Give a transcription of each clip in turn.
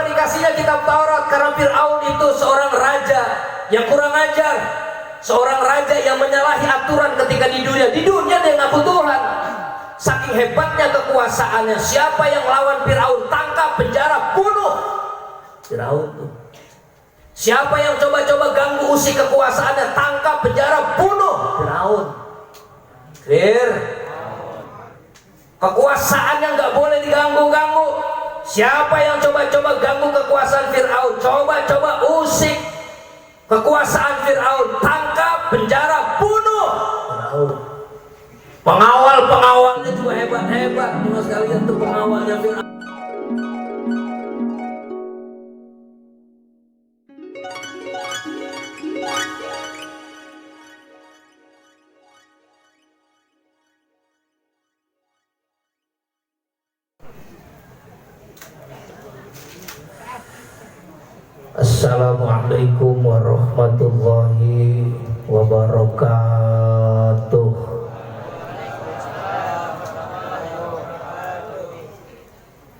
Kenapa dikasihnya kitab Taurat? Karena Fir'aun itu seorang raja yang kurang ajar, seorang raja yang menyalahi aturan ketika di dunia. Di dunia dia ngaku Tuhan. Saking hebatnya kekuasaannya, siapa yang lawan Fir'aun, tangkap, penjara, bunuh. Fir'aun tuh. Siapa yang coba-coba ganggu usik kekuasaannya, tangkap, penjara, bunuh. Fir'aun. Clear? Kekuasaannya nggak boleh diganggu-ganggu. Siapa yang coba-coba ganggu kekuasaan Fir'aun, coba-coba usik kekuasaan Fir'aun, tangkap, penjara, bunuh. Fir'aun. Pengawal-pengawalnya juga hebat-hebat. Cuma sekalian tuh pengawalnya Fir'aun. Assalamualaikum warahmatullahi wabarakatuh.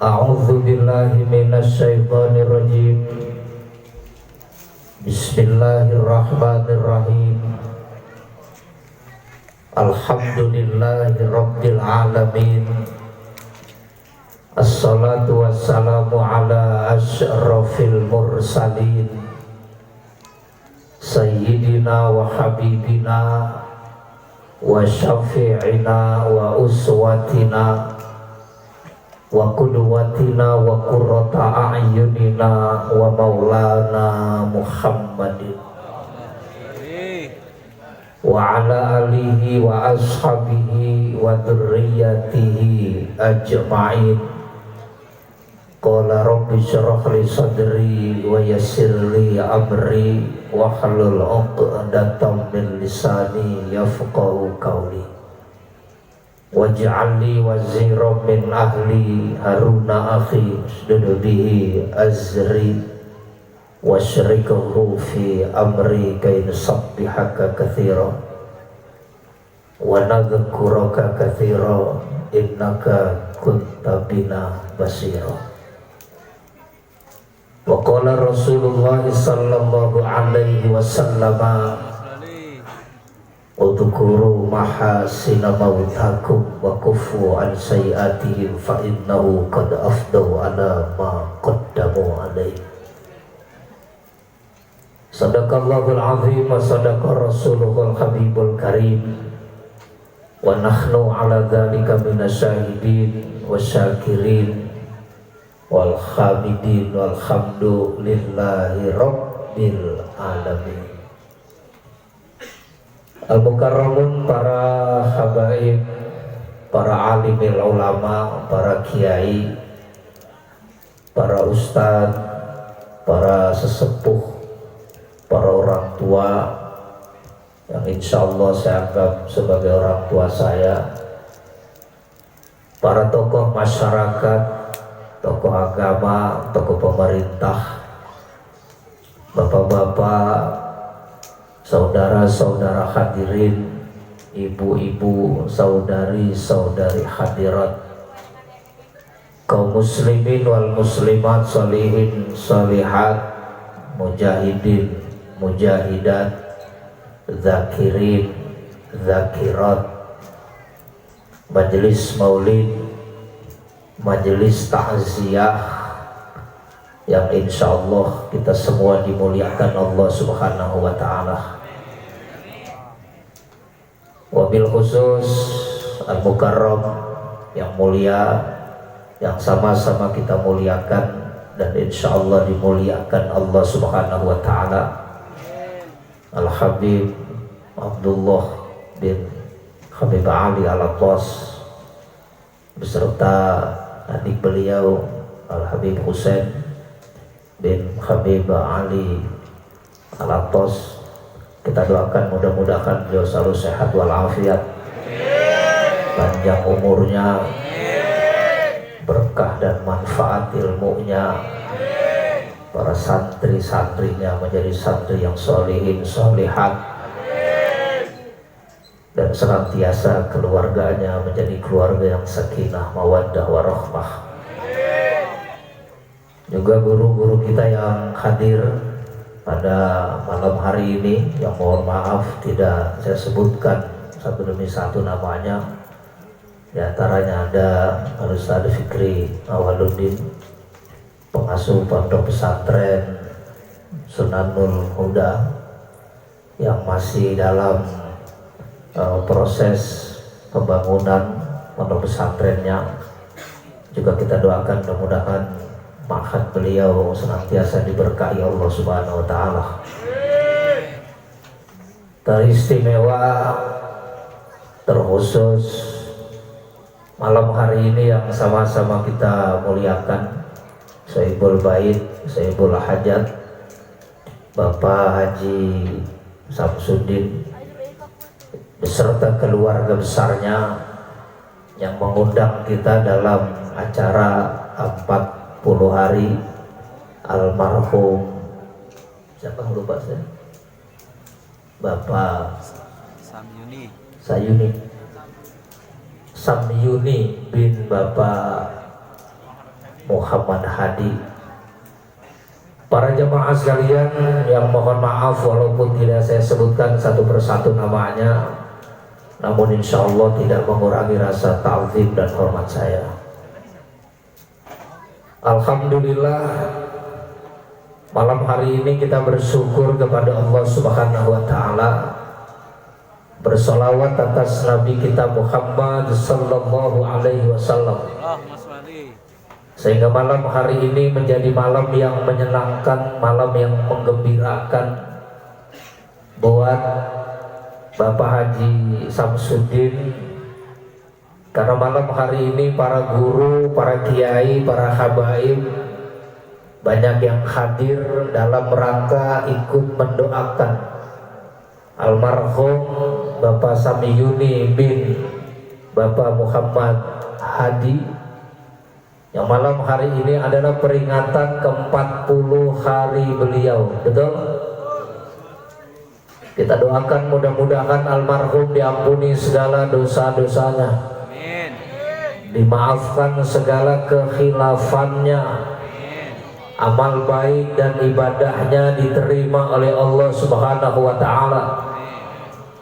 A'udzu billahi minasy syaithanir rajim. Bismillahirrahmanirrahim. Alhamdulillahi rabbil alamin. Assalatu wassalamu ala asyrafil mursalin Sayyidina wa habibina wa syafi'ina wa uswatina wa qudwatina wa qurrata a'yunina wa maulana Muhammadin wa ala alihi wa ashabihi wa dzurriyyatihi ajma'in. Qala rabbi syrah li sadri wa yassir li amri wa hlul 'uqdatam min lisani yafqahu qawli waj'al li waziran min ahli Haruna akhi ushdud bihi azri wasyrikhu fi amri kay nusabbihaka katsiran wa nadhkuraka katsiran innaka kunta bina basira. Wa qala Rasulullah sallallahu alaihi wasallam udhkuru mahasina mautakum wa kufu an sayiatihim fa innahu qad afdahu ala ma qaddamu alaihi. Sadaqallahul azim wa sadaqa rasuluhul habibul karim wa nahnu ala dhalika minasyahidin wa syakirin wal hamidin walhamdulillahi rabbil alamin. Al-mukarramun, para habaib, para alimil ulama, para kiai, para ustadz, para sesepuh, para orang tua yang insya Allah saya anggap sebagai orang tua saya, para tokoh masyarakat, tokoh agama, tokoh pemerintah, bapak-bapak, saudara-saudara hadirin, ibu-ibu, saudari-saudari hadirat, kaum muslimin wal muslimat, sholihin, sholihat, mujahidin, mujahidat, zakirin, zakirat, majelis maulid, majelis takziah yang insya Allah kita semua dimuliakan Allah subhanahu wa ta'ala. Wabil khusus al-mukarram yang mulia, yang sama-sama kita muliakan dan insya Allah dimuliakan Allah subhanahu wa ta'ala, Al-Habib Abdullah bin Habib Ali Al-Attas beserta adik beliau Al-Habib Husain bin Habib Ali Al-Attas. Kita doakan mudah-mudahan beliau selalu sehat walafiat, panjang umurnya, berkah dan manfaat ilmunya, para santri-santrinya menjadi santri yang sholihin sholihat, dan senantiasa keluarganya menjadi keluarga yang sakinah mawaddah warahmah. Juga juga guru-guru kita yang hadir pada malam hari ini, yang mohon maaf tidak saya sebutkan satu demi satu namanya. Di antaranya ada Ustaz Fikri Awaluddin, pengasuh pondok pesantren Sunanul Huda yang masih dalam proses pembangunan pondok pesantrennya. Juga kita doakan mudah-mudahan ma'had beliau senantiasa diberkahi Allah Subhanahu wa taala. Teristimewa, terkhusus malam hari ini yang sama-sama kita muliakan Sohibul Bait, Sohibul Hajat, Bapak Haji Samsudin beserta keluarga besarnya yang mengundang kita dalam acara 40 hari almarhum, siapa lupa saya, Bapak Samyuni bin Bapak Muhammad Hadi. Para jemaah sekalian yang mohon maaf walaupun tidak saya sebutkan satu persatu namanya, namun insya Allah tidak mengurangi rasa ta'zim dan hormat saya. Alhamdulillah, malam hari ini kita bersyukur kepada Allah Subhanahu wa taala, bersolawat atas Nabi kita Muhammad sallallahu alaihi wasallam, sehingga malam hari ini menjadi malam yang menyenangkan, malam yang menggembirakan buat Bapak Haji Samsudin. Karena malam hari ini para guru, para kiai, para habaib banyak yang hadir dalam rangka ikut mendoakan almarhum Bapak Samyuni bin Bapak Muhammad Hadi, yang malam hari ini adalah peringatan ke-40 hari beliau. Betul? Kita doakan mudah-mudahan almarhum diampuni segala dosa-dosanya, dimaafkan segala kekhilafannya, amal baik dan ibadahnya diterima oleh Allah Subhanahu wa taala,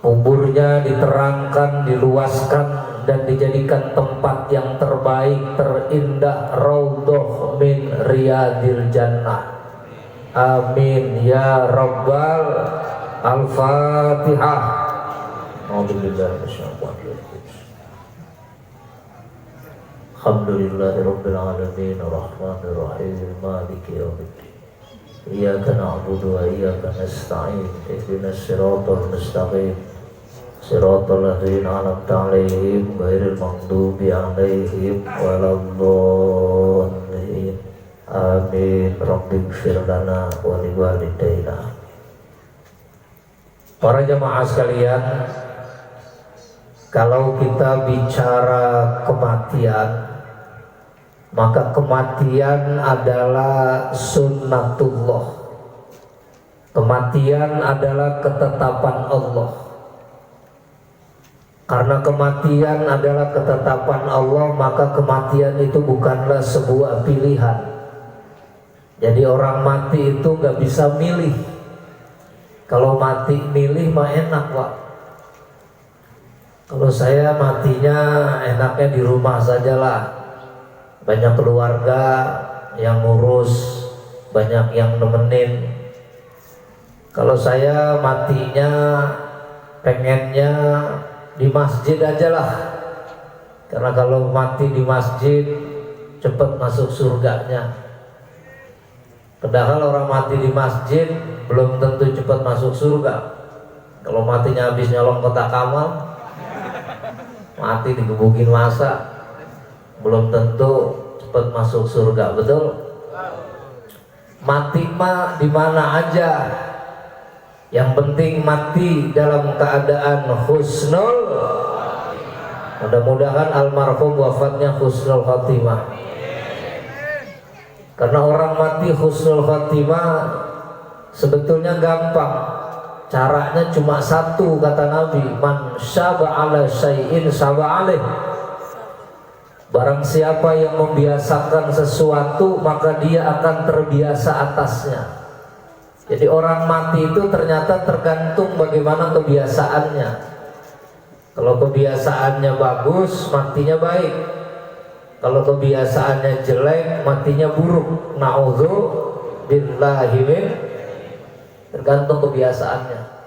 kuburnya diterangkan, diluaskan dan dijadikan tempat yang terbaik, terindah, raudhah min riyadil jannah. Amin ya rabbal. Al-Fatihah. Alhamdulillahirabbil alamin arrahmanir rahim maliki yaumiddin. Iyyaka na'budu wa iyyaka nasta'in. Ihdinas siratal mustaqim. Siratal ladzina an'amta 'alaihim ghairil maghdubi 'alaihim waladdallin. Amin. Rabbighfir lana wa liwalidayna. Para jamaah sekalian, kalau kita bicara kematian, maka kematian adalah sunnatullah. Kematian adalah ketetapan Allah. Karena kematian adalah ketetapan Allah, maka kematian itu bukanlah sebuah pilihan. Jadi orang mati itu gak bisa milih. Kalau mati milih mah enak, Pak. Kalau saya matinya enaknya di rumah sajalah. Banyak keluarga yang ngurus, banyak yang nemenin. Kalau saya matinya pengennya di masjid aja lah. Karena kalau mati di masjid cepat masuk surganya. Padahal orang mati di masjid belum tentu cepat masuk surga. Kalau matinya habis nyolong kotak amal, mati digebukin masa, belum tentu cepat masuk surga. Betul? Mati mah di mana aja, yang penting mati dalam keadaan husnul. Mudah-mudahan almarhum wafatnya husnul khotimah. Karena orang mati husnul khotimah sebetulnya gampang. Caranya cuma satu, kata Nabi, man syaba ala syai'in syaba alaih. Barang siapa yang membiasakan sesuatu, maka dia akan terbiasa atasnya. Jadi orang mati itu ternyata tergantung bagaimana kebiasaannya. Kalau kebiasaannya bagus, matinya baik. Kalau kebiasaannya jelek, matinya buruk. Na'udzubillahi min. Tergantung kebiasaannya.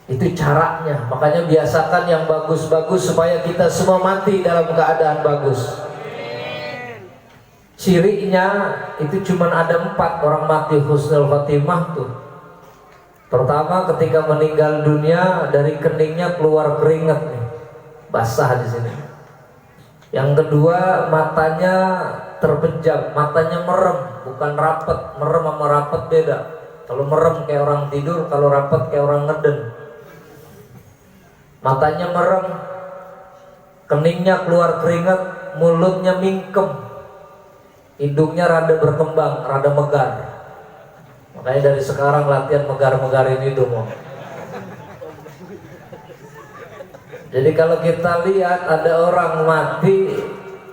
Itu caranya. Makanya biasakan yang bagus-bagus supaya kita semua mati dalam keadaan bagus. Cirinya itu cuma ada 4 orang mati husnul khotimah tuh. Pertama, ketika meninggal dunia dari keningnya keluar keringat nih, basah di sini. Yang kedua, matanya terpejam, matanya merem, bukan rapet. Merem sama rapet beda. Kalau merem kayak orang tidur, kalau rapet kayak orang ngeden. Matanya merem, keningnya keluar keringat, mulutnya mingkem, hidungnya rada berkembang, rada megar. Makanya dari sekarang latihan megar-megarin hidung. Jadi kalau kita lihat ada orang mati,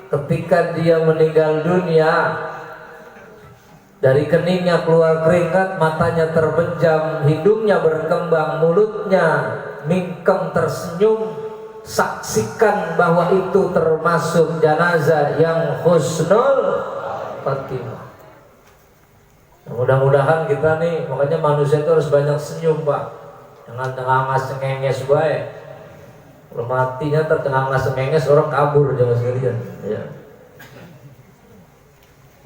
ketika dia meninggal dunia, dari keningnya keluar keringat, matanya terbejam, hidungnya berkembang, mulutnya mingkem tersenyum, saksikan bahwa itu termasuk jenazah yang husnul khotimah. Mudah-mudahan kita nih, makanya manusia itu harus banyak senyum, Pak. Jangan tengangas cengenges baik. Kalau matinya tertengangas cengenges, orang kabur jangan sekalian. Ya.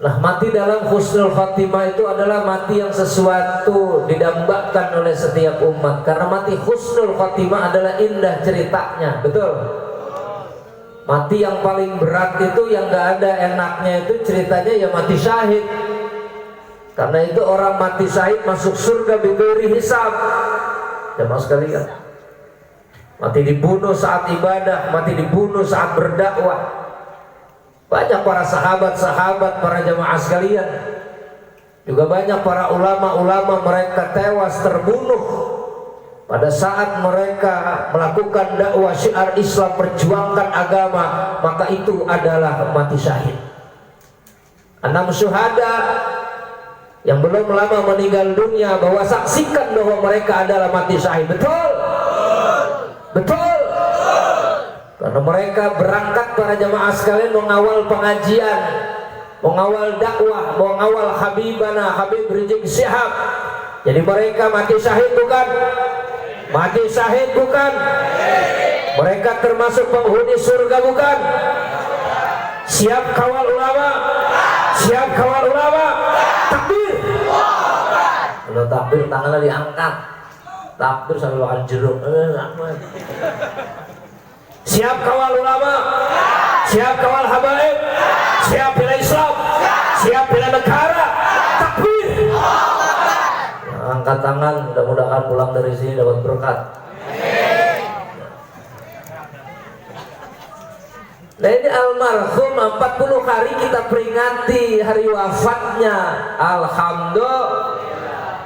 Nah, mati dalam husnul khotimah itu adalah mati yang sesuatu didambakan oleh setiap umat. Karena mati husnul khotimah adalah indah ceritanya, betul? Mati yang paling berat itu yang gak ada enaknya itu ceritanya ya mati syahid. Karena itu orang mati syahid masuk surga bighairi hisab. Jamaah sekalian, mati dibunuh saat ibadah, mati dibunuh saat berdakwah. Banyak para sahabat-sahabat, para jamaah sekalian, juga banyak para ulama-ulama, mereka tewas terbunuh pada saat mereka melakukan dakwah syiar Islam, perjuangkan agama, maka itu adalah mati syahid. 6 syuhada yang belum lama meninggal dunia, bahwa saksikan bahwa mereka adalah mati syahid. Betul? Betul? Karena mereka berangkat para jamaah sekalian mengawal pengajian, mengawal dakwah, mengawal Habibana Habib Rizik Syihab. Jadi mereka mati syahid bukan? Mati syahid bukan? Mereka termasuk penghuni surga bukan? Siap kawal ulama? Siap kawal ulama? Takbir! Kalau takbir tangannya diangkat. Takbir sambil makan jeruk. Siap kawal ulama, siap kawal habaib, siap bela Islam, siap bela negara. Takbir! Angkat tangan, mudah-mudahan pulang dari sini dapat berkat. Nah, ini almarhum 40 hari kita peringati hari wafatnya. Alhamdulillah.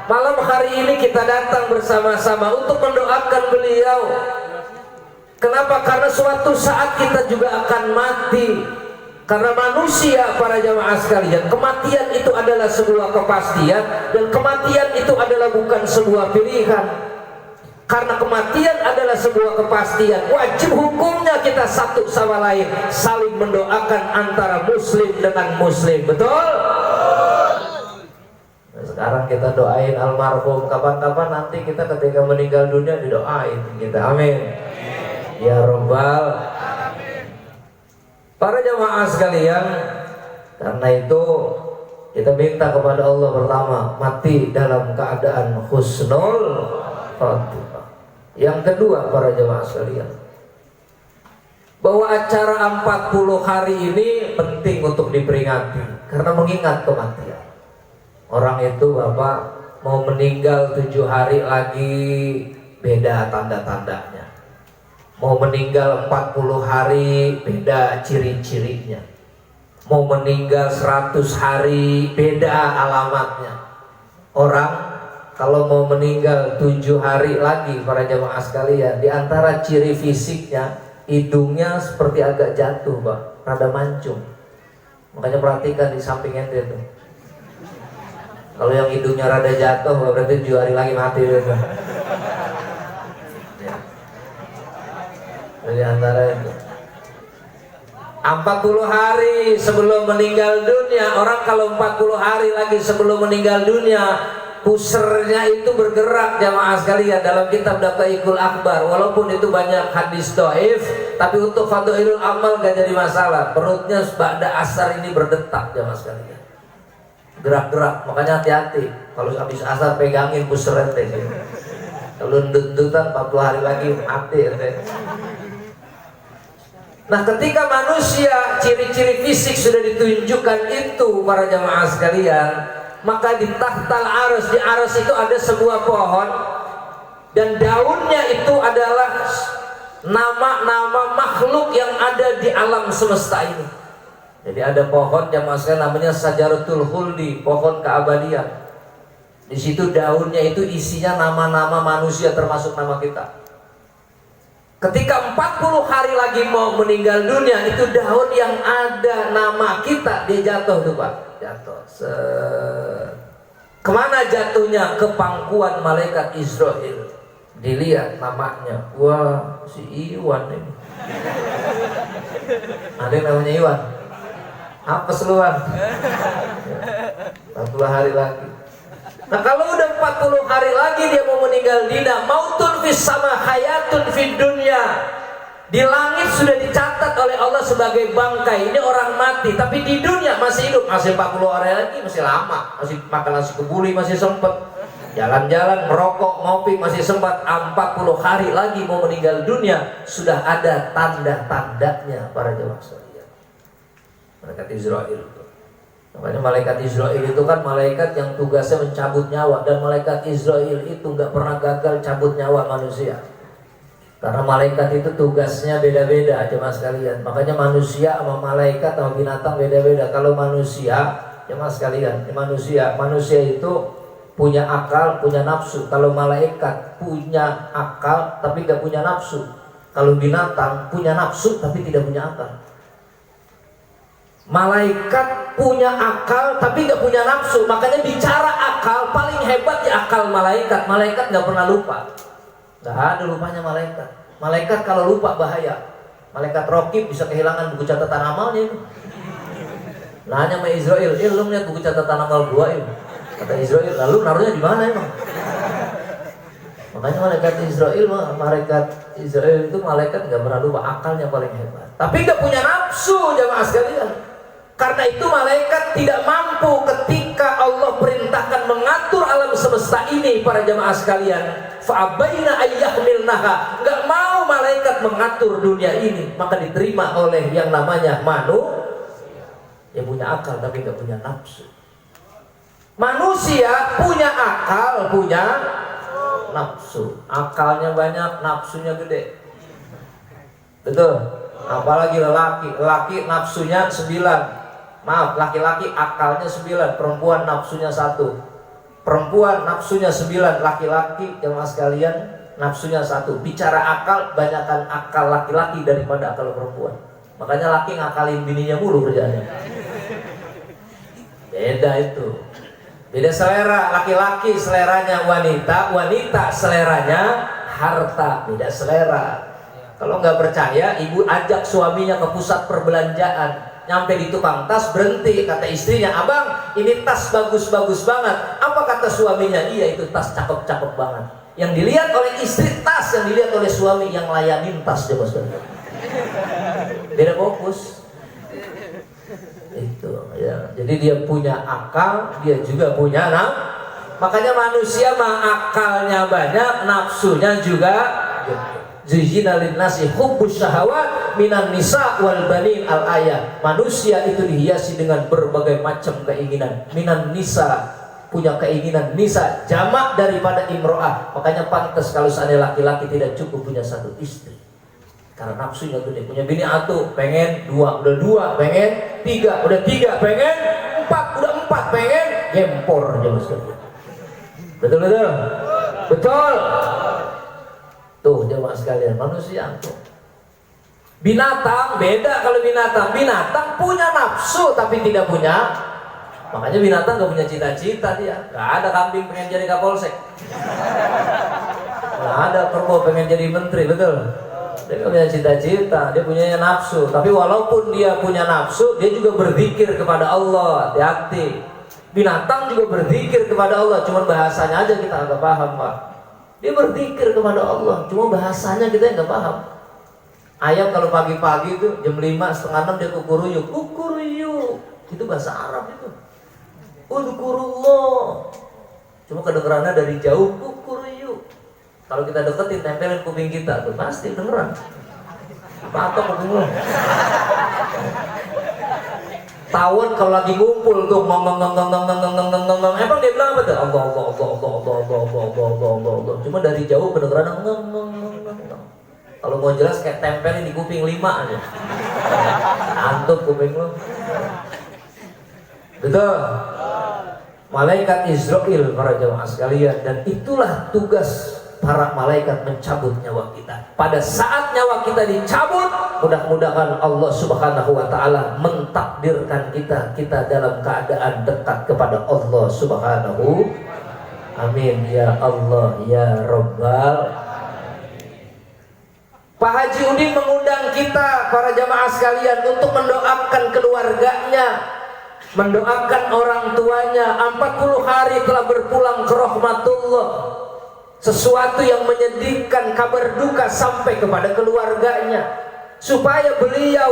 Malam hari ini kita datang bersama-sama untuk mendoakan beliau. Kenapa? Karena suatu saat kita juga akan mati. Karena manusia, para jamaah sekalian, kematian itu adalah sebuah kepastian, dan kematian itu adalah bukan sebuah pilihan. Karena kematian adalah sebuah kepastian, wajib hukumnya kita satu sama lain saling mendoakan antara muslim dengan muslim. Betul? Nah, sekarang kita doain almarhum. Kapan-kapan nanti kita ketika meninggal dunia didoain kita. Amin ya Rabbal alamin. Para jamaah sekalian, karena itu kita minta kepada Allah pertama mati dalam keadaan husnul khotimah. Yang kedua, para jamaah sekalian, bahwa acara 40 hari ini penting untuk diperingati karena mengingat kematian. Orang itu Bapak mau meninggal 7 hari lagi beda tanda-tandanya. Mau meninggal 40 hari beda ciri-cirinya. Mau meninggal 100 hari beda alamatnya. Orang kalau mau meninggal 7 hari lagi, para jamaah sekalian, di antara ciri fisiknya hidungnya seperti agak jatuh, Pak. rada mancung. Makanya perhatikan di samping ente tuh. Kalau yang hidungnya rada jatuh, berarti 7 hari lagi mati gitu. Ya. Dari antara itu 40 hari sebelum meninggal dunia. Orang kalau 40 hari lagi sebelum meninggal dunia, pusernya itu bergerak jamaah sekalian. Dalam kitab Daqaiqul Akhbar, walaupun itu banyak hadis dhaif, tapi untuk fadhailul amal gak jadi masalah. Perutnya ba'da asar ini berdetak jamaah sekalian, gerak-gerak. Makanya hati-hati kalau habis asar pegangin puser ente. Kalau ndut-ndutan 40 hari lagi mati ente. Nah, ketika manusia ciri-ciri fisik sudah ditunjukkan itu para jamaah sekalian, maka di tahtal arus, di arus itu ada sebuah pohon, dan daunnya itu adalah nama-nama makhluk yang ada di alam semesta ini. Jadi ada pohon jamaah sekalian namanya Sajaratul Khuldi, pohon keabadian. Di situ daunnya itu isinya nama-nama manusia termasuk nama kita. Ketika 40 hari lagi mau meninggal dunia, itu daun yang ada nama kita dia jatuh tuh Pak. Jatuh. Kemana jatuhnya? Ke pangkuan malaikat Israel. Dilihat namanya, wah si Iwan ini. Ada yang namanya Iwan. Apa seluan? 40 hari lagi. Nah, kalau udah 40 hari lagi dia mau meninggal dunia, mautun fis sama hayatun fid dunya. Di langit sudah dicatat oleh Allah sebagai bangkai. Ini orang mati, tapi di dunia masih hidup. Masih 40 hari lagi, masih lama. Masih makan nasi kebuli, masih sempat. Jalan-jalan, merokok, ngopi, masih sempat. 40 hari lagi mau meninggal dunia, sudah ada tanda-tandanya para jemaah sekalian. Malaikat Israel. Makanya malaikat Israel itu kan malaikat yang tugasnya mencabut nyawa, dan malaikat Israel itu nggak pernah gagal cabut nyawa manusia. Karena malaikat itu tugasnya beda-beda jemaah sekalian. Makanya manusia sama malaikat sama binatang beda-beda. Kalau manusia, jemaah sekalian, manusia itu punya akal, punya nafsu. Kalau malaikat punya akal tapi nggak punya nafsu. Kalau binatang punya nafsu tapi tidak punya akal. Malaikat punya akal tapi nggak punya nafsu. Makanya bicara akal, paling hebat di akal malaikat. Malaikat nggak pernah lupa. Nggak ada lupanya malaikat. Malaikat kalau lupa bahaya. Malaikat Raqib bisa kehilangan buku catatan amalnya itu. Nanya sama Israel, lu lihat buku catatan amal gua itu. Kata Israel, lalu naruhnya di mana emang? Makanya malaikat Israel itu malaikat nggak pernah lupa, akalnya paling hebat. Tapi nggak punya nafsu jamaah sekalian. Karena itu malaikat tidak mampu ketika Allah perintahkan mengatur alam semesta ini para jamaah sekalian. Fa'abaina ayyahmilnaha. Nggak mau malaikat mengatur dunia ini, maka diterima oleh yang namanya yang punya akal tapi nggak punya nafsu. Manusia punya akal, punya nafsu. Akalnya banyak, nafsunya gede. Betul? Apalagi laki nafsunya 9. Maaf, laki-laki akalnya 9, perempuan nafsunya 1. Perempuan nafsunya 9, laki-laki jemaah sekalian nafsunya 1. Bicara akal, banyakkan akal laki-laki daripada akal perempuan. Makanya laki ngakalin bininya mulu kerjaannya. Beda itu. Beda selera, laki-laki seleranya wanita, wanita seleranya harta. Beda selera. Kalau nggak percaya, ibu ajak suaminya ke pusat perbelanjaan. Nyampe di tukang tas, berhenti, kata istrinya, abang ini tas bagus-bagus banget. Apa kata suaminya? Iya, itu tas cakep-cakep banget. Yang dilihat oleh istri tas, yang dilihat oleh suami yang layanin tas dia bos. Beda fokus. Itu ya. Jadi dia punya akal, dia juga punya makanya manusia mah akalnya banyak, nafsunya juga. Zuyyina linnasi hubbus syahawat minan nisa wal banin al ayat. Manusia itu dihiasi dengan berbagai macam keinginan. Minan nisa, punya keinginan, nisa jamak daripada imro'ah. Makanya pantas kalau seandainya laki-laki tidak cukup punya 1 istri. Karena nafsunya gede. Punya bini atuh pengen 2, udah 2 pengen 3, udah 3 pengen 4, udah 4 pengen gempor aja mas. Betul. Betul. Tuh jemaah sekalian, manusia tuh. Binatang beda. Kalau binatang punya nafsu tapi tidak punya. Makanya binatang gak punya cita-cita dia. Gak ada kambing pengen jadi kapolsek. Gak ada kerbau pengen jadi menteri, betul. Dia gak punya cita-cita, dia punya nafsu. Tapi walaupun dia punya nafsu, dia juga berzikir kepada Allah. Hati-hati. Binatang juga berzikir kepada Allah, cuma bahasanya aja kita agak paham, Pak. Dia berzikir kepada Allah, cuma bahasanya kita yang gak paham. Ayam kalau pagi-pagi itu jam 5, setengah 6 dia kukuruyuk. Kukuruyuk, itu bahasa Arab itu. Udkurullah. Cuma kedengerannya dari jauh, kukuruyuk. Kalau kita deketin, tempelin kuping kita, tuh pasti dengeran. Patok kuping lo. Tawon kalau lagi ngumpul tuh ngomong, emang dia bilang apa tuh? Allah. Cuma dari jauh kedengeran ngomong. Kalau mau jelas kayak tempelin di kuping 5 aja. Antuk kuping lo. Betul. Malaikat Israel para jamaah sekalian, dan itulah tugas para malaikat mencabut nyawa kita. Pada saat nyawa kita dicabut, mudah-mudahan Allah Subhanahu wa taala mentakdirkan kita dalam keadaan dekat kepada Allah Subhanahu. Amin ya Allah ya Rabbal. Pak Haji Udin mengundang kita para jamaah sekalian untuk mendoakan keluarganya, mendoakan orang tuanya. 40 hari telah berpulang ke rahmatullah. Sesuatu yang menyedihkan, kabar duka sampai kepada keluarganya, supaya beliau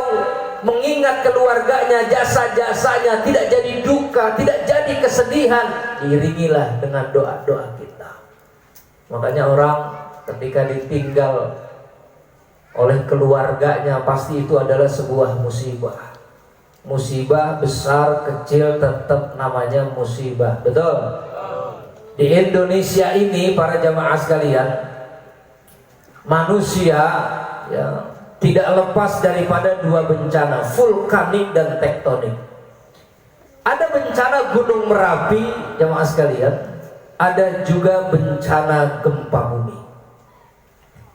mengingat keluarganya, jasa-jasanya tidak jadi duka, tidak jadi kesedihan. Iringilah dengan doa-doa kita. Makanya orang ketika ditinggal oleh keluarganya, pasti itu adalah sebuah musibah. Musibah besar kecil tetap namanya musibah. Betul? Di Indonesia ini para jamaah sekalian, manusia ya, tidak lepas daripada dua bencana, vulkanik dan tektonik. Ada bencana Gunung Merapi jamaah sekalian, ada juga bencana gempa bumi.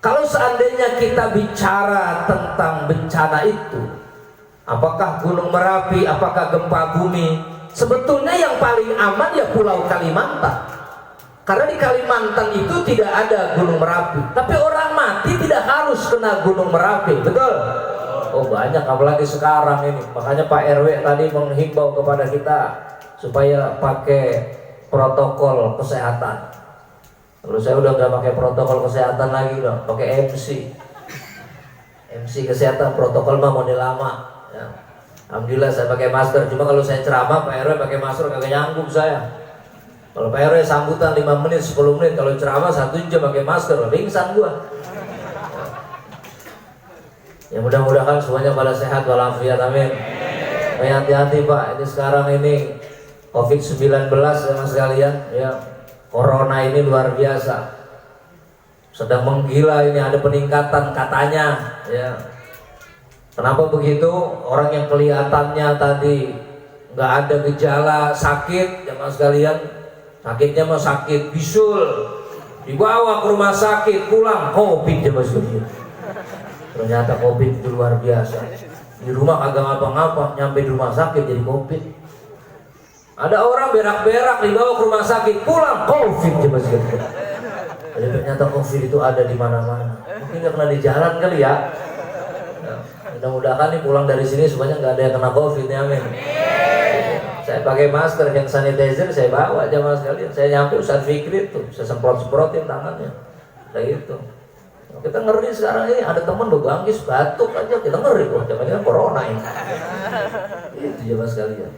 Kalau seandainya kita bicara tentang bencana itu, apakah Gunung Merapi, apakah gempa bumi, sebetulnya yang paling aman ya Pulau Kalimantan. Karena di Kalimantan itu tidak ada Gunung Merapi. Tapi orang mati tidak harus kena Gunung Merapi, betul? Oh banyak, apalagi sekarang ini. Makanya Pak RW tadi menghimbau kepada kita supaya pakai protokol kesehatan. Kalau saya udah nggak pakai protokol kesehatan lagi dong, pakai MC kesehatan, protokol mah model lama. Ya. Alhamdulillah saya pakai masker. Cuma kalau saya ceramah Pak RW pakai masker kagak nyanggup saya. Kalau Pak RW sambutan 5 menit, 10 menit, kalau ceramah 1 jam pakai masker, pingsan gua. Ya mudah-mudahan semuanya pada sehat walafiat, amin. Hati-hati Pak, ini sekarang ini COVID-19 ya mas sekalian, ya. Corona ini luar biasa. Sedang menggila ini, ada peningkatan katanya, ya. Kenapa begitu? Orang yang kelihatannya tadi nggak ada gejala sakit, ya mas sekalian, sakitnya mah sakit bisul, dibawa ke rumah sakit, pulang COVID ya mas sekalian. Ternyata COVID itu luar biasa. Di rumah agak ngapa-ngapa, nyampe di rumah sakit jadi COVID. Ada orang berak-berak dibawa ke rumah sakit, pulang COVID ya mas sekalian. Jadi ternyata COVID itu ada di mana-mana. Mungkin nggak pernah di jalan kali ya. Mudah-mudahan nih pulang dari sini semuanya nggak ada yang kena COVID ya, amin. Saya pakai masker, hand sanitizer saya bawa aja mas sekalian. Saya nyampe Ustaz Fikri tuh, saya semprot-semprotin tangannya. Kayak gitu. Kita ngeri sekarang ini, ada teman bebanggis batuk aja kita ngeri, wah jangan-jangan corona ini. Itu ya mas sekalian.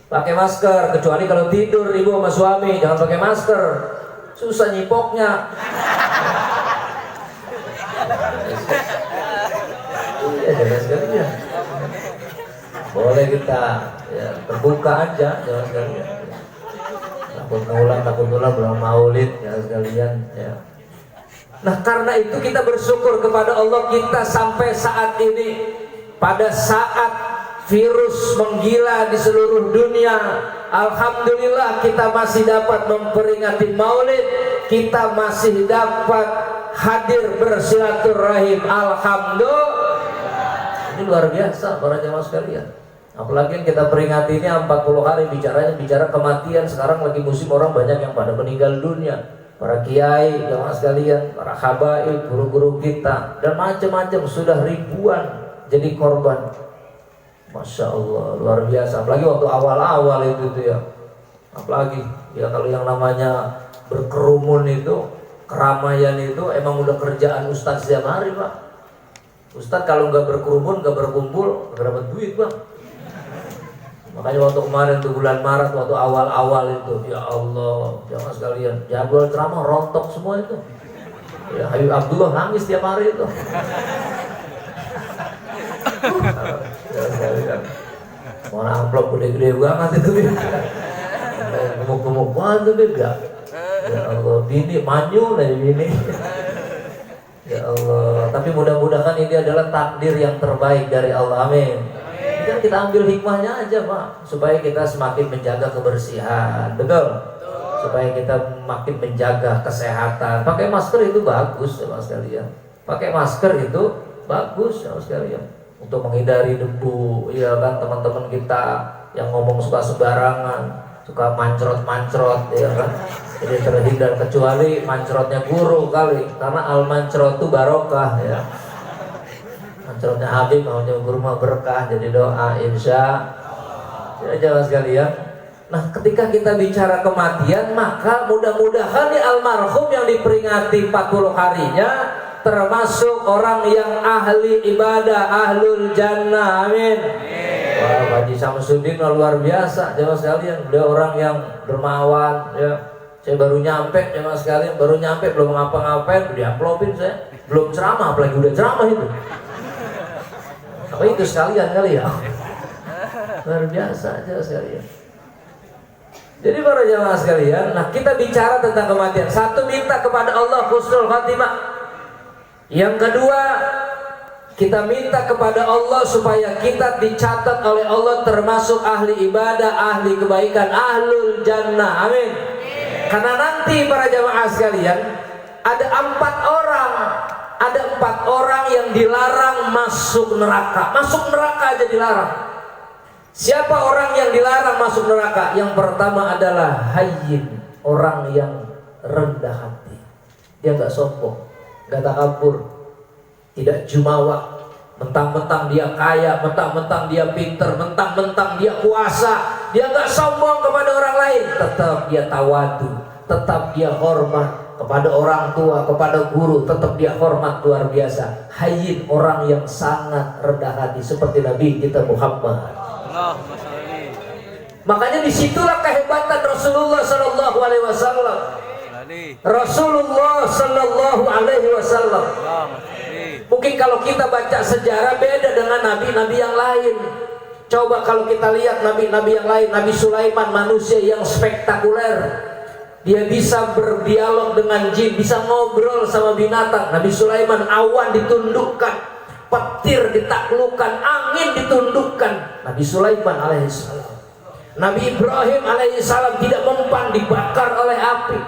Pakai masker, kecuali kalau tidur ibu sama suami jangan pakai masker. Susah nyipoknya. Iya jangan sekalian. Boleh kita ya, terbuka aja jangan sekalian. Takut ngulang belum maulid ya sekalian ya. Nah karena itu kita bersyukur kepada Allah, kita sampai saat ini, pada saat virus menggila di seluruh dunia, alhamdulillah kita masih dapat memperingati maulid, kita masih dapat hadir bersilaturahim, alhamdulillah. Ini luar biasa para jamaah sekalian. Apalagi yang kita peringati ini 40 hari bicara kematian. Sekarang lagi musim orang banyak yang pada meninggal dunia. Para kiai, jamaah sekalian, para habaib, guru-guru kita, dan macam-macam sudah ribuan jadi korban. Masya Allah, luar biasa. Apalagi waktu awal-awal itu ya. Apalagi ya kalau yang namanya berkerumun itu, keramaian itu emang udah kerjaan ustadz setiap hari, Pak. Ustadz kalau nggak berkerumun, nggak berkumpul, nggak dapat duit, Bang. Makanya waktu kemarin tuh bulan Maret, waktu awal-awal itu, ya Allah, jangan sekalian, jadwal ceramah rontok semua itu. Ya Habib Abdullah nangis tiap hari itu. Jangan sekalian. Mana amplop gede-gede banget itu, gemuk-gemuk banget tuh, beda. Ya Allah, bini manyun dari bini. Ya Allah, tapi mudah-mudahan ini adalah takdir yang terbaik dari Allah. Amin. Ini kan kita ambil hikmahnya aja, Pak, supaya kita semakin menjaga kebersihan, betul? Supaya kita makin menjaga kesehatan. Pakai masker itu bagus, ya Mas sekalian. Pakai masker itu bagus, ya Mas sekalian. Untuk menghindari debu, ya kan, teman-teman kita yang ngomong suka sembarangan, suka mancrot-mancrot, ya kan. Jadi terhindar, kecuali mancrotnya guru kali, karena al-mancrot itu barokah, ya. Mancrotnya Habib maunya guru mah berkah, jadi doa insya Allah. Jamaah sekalian. Nah, ketika kita bicara kematian, maka mudah-mudahan nih almarhum yang diperingati 40 harinya termasuk orang yang ahli ibadah, ahlul jannah. Amin. Wah, Pak Haji Samsudin luar biasa, jamaah sekalian. Beliau orang yang dermawan, ya. Saya baru nyampe, jamaah sekalian, baru nyampe belum ngapa-ngapain, diamplopin saya. Belum ceramah, apalagi udah ceramah itu. Apa itu sekalian kali ya? Luar biasa aja sekalian. Jadi para jamaah sekalian, nah kita bicara tentang kematian. Satu, minta kepada Allah husnul khatimah. Yang kedua, kita minta kepada Allah supaya kita dicatat oleh Allah termasuk ahli ibadah, ahli kebaikan, ahlul jannah. Amin. Karena nanti para jamaah sekalian, ada 4 orang yang dilarang masuk neraka. Masuk neraka aja dilarang. Siapa orang yang dilarang masuk neraka? Yang pertama adalah hayyin, orang yang rendah hati. Dia nggak sombong, nggak takabur, tidak jumawa. Mentang-mentang dia kaya, mentang-mentang dia pinter, mentang-mentang dia kuasa, dia nggak sombong kepada orang lain. Tetap dia tawadu, tetap dia hormat kepada orang tua, kepada guru, tetap dia hormat luar biasa. Hayyin, orang yang sangat rendah hati seperti Nabi kita Muhammad. Makanya disitulah kehebatan Rasulullah Sallallahu Alaihi Wasallam. Rasulullah Sallallahu Alaihi Wasallam. Mungkin kalau kita baca sejarah beda dengan nabi-nabi yang lain. Coba kalau kita lihat nabi-nabi yang lain, Nabi Sulaiman manusia yang spektakuler. Dia bisa berdialog dengan jin, bisa ngobrol sama binatang. Nabi Sulaiman, awan ditundukkan, petir ditaklukkan, angin ditundukkan. Nabi Sulaiman alaihissalam. Nabi Ibrahim alaihissalam tidak mempan, dibakar oleh api.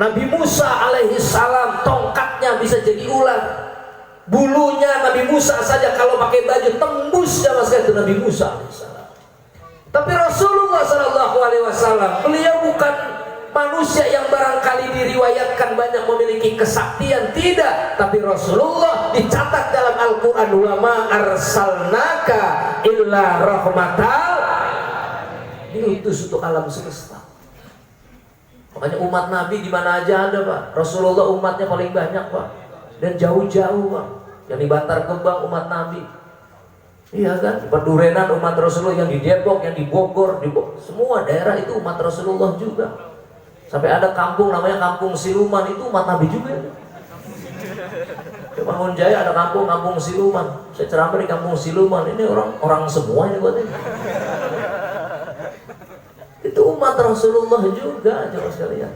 Nabi Musa alaihissalam tongkatnya bisa jadi ular. Bulunya Nabi Musa saja kalau pakai baju tembus sama sekali itu Nabi Musa alaihissalam. Tapi Rasulullah Sallallahu Alaihi Wasallam, beliau bukan manusia yang barangkali diriwayatkan banyak memiliki kesaktian, tidak. Tapi Rasulullah dicatat dalam Al-Quran, wa ma arsalnaka illa rahmatal, diutus untuk alam semesta. Makanya umat Nabi di mana aja ada, Pak. Rasulullah umatnya paling banyak, Pak. Dan jauh-jauh, Pak. Yang di Bantar Gebang umat Nabi. Iya kan? Di Pedurenan umat Rasulullah, yang di Depok, yang di Bogor, semua daerah itu umat Rasulullah juga. Sampai ada kampung namanya Kampung Siluman, itu umat Nabi juga. Di Bangun Jaya ada kampung Siluman. Saya ceramah di Kampung Siluman. Ini orang semua ini buat ini. Itu umat Rasulullah juga, jemaah sekalian.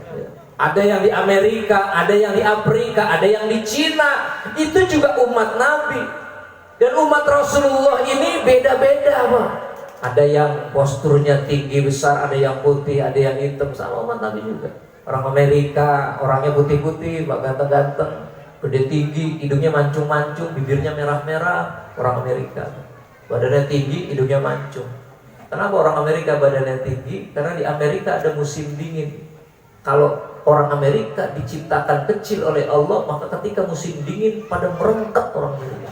Ada yang di Amerika, ada yang di Afrika, ada yang di Cina. Itu juga umat Nabi. Dan umat Rasulullah ini beda-beda, Pak. Ada yang posturnya tinggi besar, ada yang putih, ada yang hitam, sama umat Nabi juga. Orang Amerika, orangnya putih-putih, ganteng-ganteng, gede tinggi, hidungnya mancung-mancung, bibirnya merah-merah, orang Amerika. badannya tinggi, hidungnya mancung. Kenapa orang Amerika badannya tinggi? Karena di Amerika ada musim dingin. Kalau orang Amerika diciptakan kecil oleh Allah, maka ketika musim dingin pada merengket orang Amerika.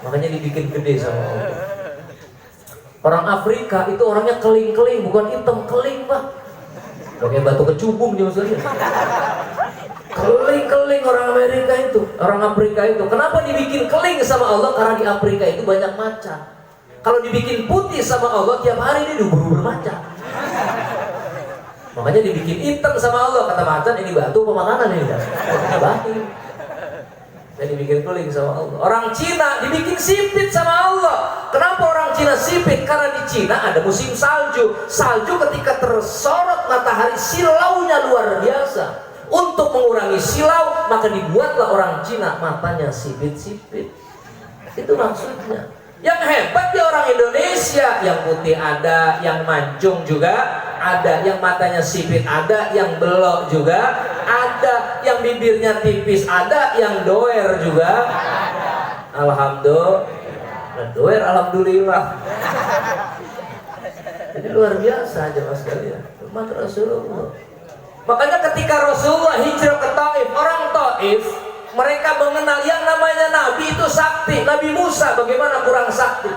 Makanya dibikin gede sama Allah. Orang Afrika itu orangnya keling-keling, bukan hitam, keling Pak. Pakai batu kecubung dia maksudnya. Keling-keling orang Amerika itu, orang Afrika itu. Kenapa dibikin keling sama Allah? Karena di Afrika itu banyak macan. Kalau dibikin putih sama Allah, tiap hari dia diubur-ubur macan. Makanya dibikin hitam sama Allah. Kata macan, ini batu apa makanan ini? Batu. Dan dibikin keling sama Allah. Orang Cina dibikin sipit sama Allah. Kenapa orang Cina sipit? Karena di Cina ada musim salju. Salju ketika tersorot matahari, silaunya luar biasa. Untuk mengurangi silau, maka dibuatlah orang Cina matanya sipit-sipit. Itu maksudnya. Yang hebat ya orang Indonesia, yang putih ada, yang mancung juga ada, yang matanya sipit ada, yang belok juga ada, yang bibirnya tipis ada, yang doer juga ada. Alhamdulillah, doer alhamdulillah. Jadi luar biasa aja mas kalian, umat Rasulullah. Makanya ketika Rasulullah hijrah ke Taif, orang Taif mereka mengenal yang namanya Nabi itu sakti. Nabi Musa bagaimana kurang sakti?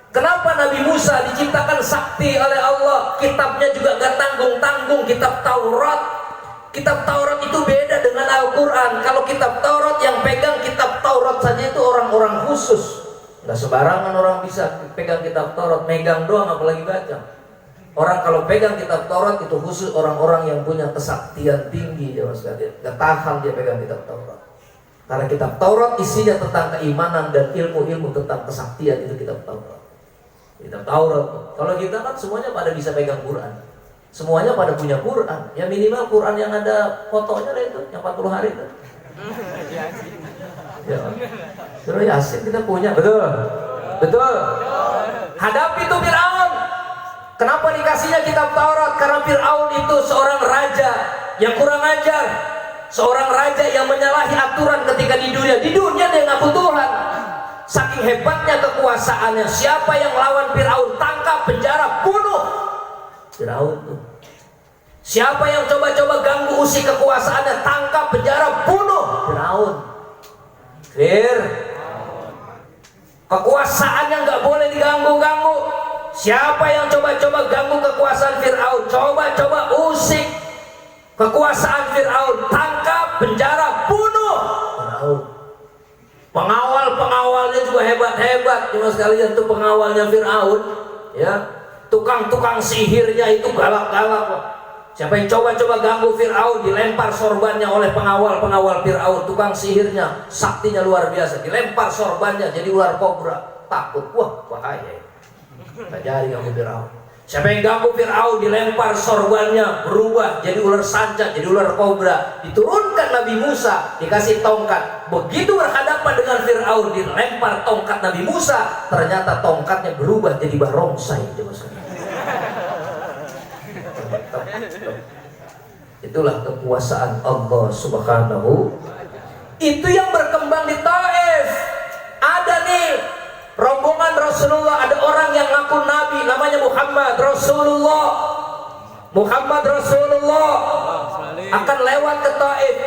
Kenapa Nabi Musa diciptakan sakti oleh Allah? Kitabnya juga gak tanggung-tanggung, kitab Taurat. Kitab Taurat itu beda dengan Al-Quran. Kalau kitab Taurat yang pegang kitab Taurat saja itu orang-orang khusus. Gak sembarangan orang bisa pegang kitab Taurat, megang doang apalagi baca. Orang kalau pegang kitab Taurat itu khusus orang-orang yang punya kesaktian tinggi ya mas sekalian. Gak tahan dia pegang kitab Taurat. Karena kitab Taurat isinya tentang keimanan dan ilmu-ilmu tentang kesaktian, itu kitab Taurat. Kitab Taurat. Kalau kita kan semuanya pada bisa pegang Quran. Semuanya pada punya Quran. Ya minimal Quran yang ada fotonya lah itu, yang 40 hari itu. Ya. Surah Yasin kita punya, betul. Betul. Hadapi itu Fir'aun. Kenapa dikasihnya kitab Taurat? Karena Fir'aun itu seorang raja yang kurang ajar. Seorang raja yang menyalahi aturan ketika di dunia. Di dunia dia ngaku Tuhan. Saking hebatnya kekuasaannya. Siapa yang lawan Fir'aun, tangkap, penjara, bunuh. Fir'aun tuh. Siapa yang coba-coba ganggu usik kekuasaannya, tangkap, penjara, bunuh. Fir'aun. Kekuasaannya nggak boleh diganggu-ganggu. Siapa yang coba-coba ganggu kekuasaan Fir'aun, coba-coba usik kekuasaan Fir'aun, tangkap, penjara, bunuh. Pengawal-pengawalnya juga hebat-hebat. Cuma sekalian tuh pengawalnya Fir'aun, ya, tukang-tukang sihirnya itu galak-galak. Siapa yang coba-coba ganggu Fir'aun, dilempar sorbannya oleh pengawal-pengawal Fir'aun. Tukang sihirnya, saktinya luar biasa, dilempar sorbannya jadi ular kobra. Takut, wah bahaya. Nggak jadi ganggu Fir'aun. Siapa yang ganggu Fir'aun, dilempar sorbannya berubah jadi ular sanca, jadi ular kobra. Diturunkan Nabi Musa, dikasih tongkat. Begitu berhadapan dengan Fir'aun, dilempar tongkat Nabi Musa, ternyata tongkatnya berubah jadi barongsai. Itulah kekuasaan Allah Subhanahu. Itu yang berkembang di Taif. Ada nih rombongan Rasulullah, ada orang yang ngaku Nabi, namanya Muhammad Rasulullah. Muhammad Rasulullah akan lewat ke Taif.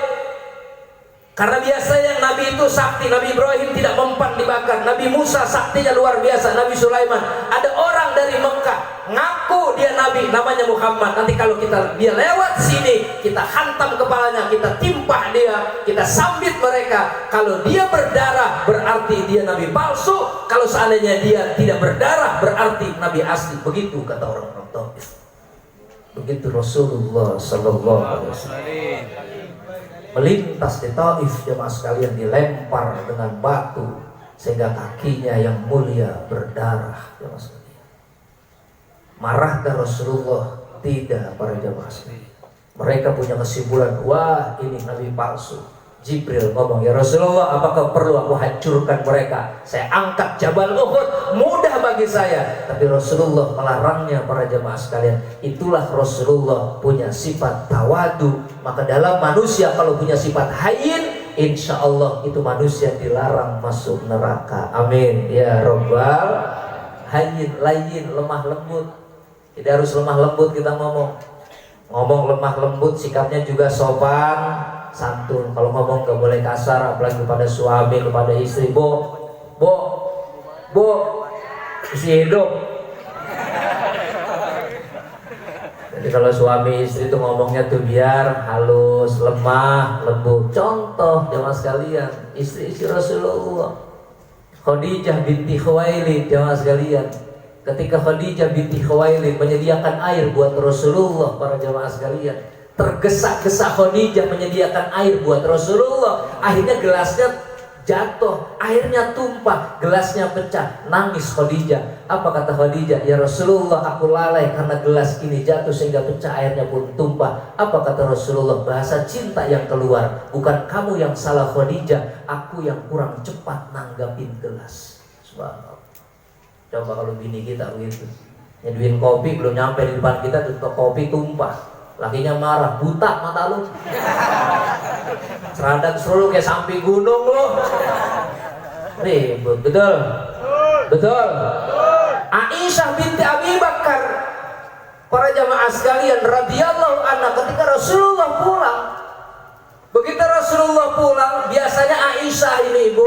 Karena biasanya Nabi itu sakti. Nabi Ibrahim tidak mempan dibakar. Nabi Musa saktinya luar biasa. Nabi Sulaiman. Ada orang dari Mekah ngaku dia Nabi, namanya Muhammad. Nanti kalau dia lewat sini, kita hantam kepalanya, kita timpah dia, kita sambit mereka. Kalau dia berdarah berarti dia Nabi palsu. Kalau seandainya dia tidak berdarah berarti Nabi asli. Begitu kata orang-orang Taif. Begitu Rasulullah Sallallahu Alaihi Wasallam melintas di Taif, jemaah sekalian, dilempar dengan batu sehingga kakinya yang mulia berdarah, jemaah sekalian. Marahkah Rasulullah? Tidak, para jemaah sekalian. Mereka punya kesimpulan, wah ini Nabi palsu. Jibril ngomong, ya Rasulullah, apakah perlu aku hancurkan mereka? Saya angkat Jabal Uhud, mudah bagi saya. Tapi Rasulullah melarangnya, para jemaah sekalian. Itulah Rasulullah punya sifat tawadu. Maka dalam manusia kalau punya sifat hayyin, insya Allah itu manusia dilarang masuk neraka. Amin ya Rabbal hayyin layyin, lemah lembut. Tidak harus lemah lembut kita ngomong lemah lembut, sikapnya juga sopan santun. Kalau ngomong gak boleh kasar, apalagi kepada suami, kepada istri. Bu isi hidup. Jadi kalau suami istri itu ngomongnya tuh biar halus, lemah, lembut. Contoh jamaah sekalian, istri-istri Rasulullah, Khadijah binti Khuwailid, jamaah sekalian. Ketika Khadijah binti Khuwailid menyediakan air buat Rasulullah, para jamaah sekalian, tergesa-gesa Khadijah menyediakan air buat Rasulullah. Akhirnya gelasnya jatuh, airnya tumpah, gelasnya pecah. Nangis Khadijah. Apa kata Khadijah? Ya Rasulullah, aku lalai karena gelas ini jatuh sehingga pecah, airnya pun tumpah. Apa kata Rasulullah? Bahasa cinta yang keluar. Bukan kamu yang salah Khadijah, aku yang kurang cepat nanggapin gelas. Subhanallah. Coba kalau bini kita begitu, nyeduin kopi belum nyampe di depan kita, tutup kopi tumpah. Lakinya marah, buta mata lu, seradan seluruh kayak samping gunung lu. Ribut, betul? Aisyah binti Abi Bakar, para jamaah sekalian radhiyallahu anha, ketika Rasulullah pulang, begitu Rasulullah pulang, biasanya Aisyah ini ibu,